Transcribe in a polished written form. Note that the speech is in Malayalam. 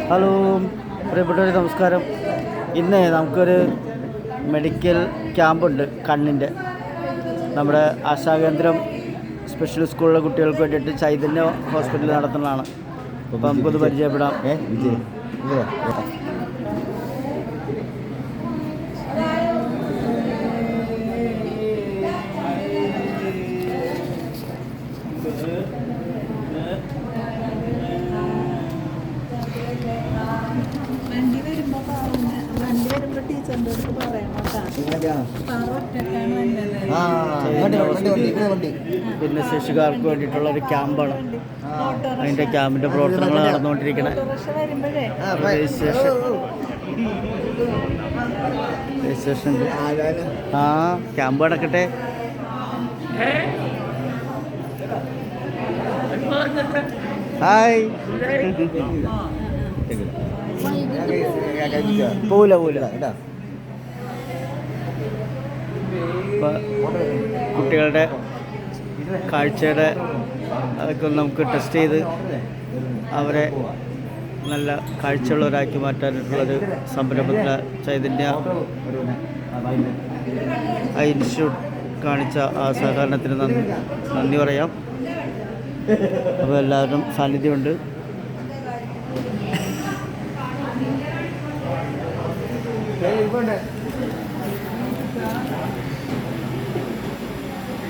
ഹലോ പ്രിയപ്പെട്ടവരെ, നമസ്കാരം. ഇന്ന് നമുക്കൊരു മെഡിക്കൽ ക്യാമ്പുണ്ട് കണ്ണിൻ്റെ. നമ്മുടെ ആശാകേന്ദ്രം സ്പെഷ്യൽ സ്കൂളിലെ കുട്ടികൾക്ക് വേണ്ടിയിട്ട് ചൈതന്യ ഹോസ്പിറ്റലിൽ നടത്തുന്നതാണ്. അപ്പോൾ നമുക്കൊന്ന് പരിചയപ്പെടാം. ഭിന്നശേഷിക്കാർക്ക് വേണ്ടിയിട്ടുള്ള ഒരു ക്യാമ്പാണ്. അതിൻ്റെ ക്യാമ്പിൻ്റെ പ്രവർത്തനങ്ങൾ നടന്നുകൊണ്ടിരിക്കണേ. രജിസ്ട്രേഷൻ ക്യാമ്പ് നടക്കട്ടെ. ഹായ്. പോവില്ല. ഇപ്പം കുട്ടികളുടെ കാഴ്ചയുടെ അതൊക്കെ നമുക്ക് ടെസ്റ്റ് ചെയ്ത് അവരെ നല്ല കാഴ്ചയുള്ളവരാക്കി മാറ്റാനായിട്ടുള്ളൊരു സംരംഭത്തിന് ചൈതന്യ ഇൻസ്റ്റിറ്റ്യൂട്ട് കാണിച്ച ആ സഹകരണത്തിന് നന്ദി പറയാം. അപ്പോൾ എല്ലാവരും സാന്നിധ്യമുണ്ട്.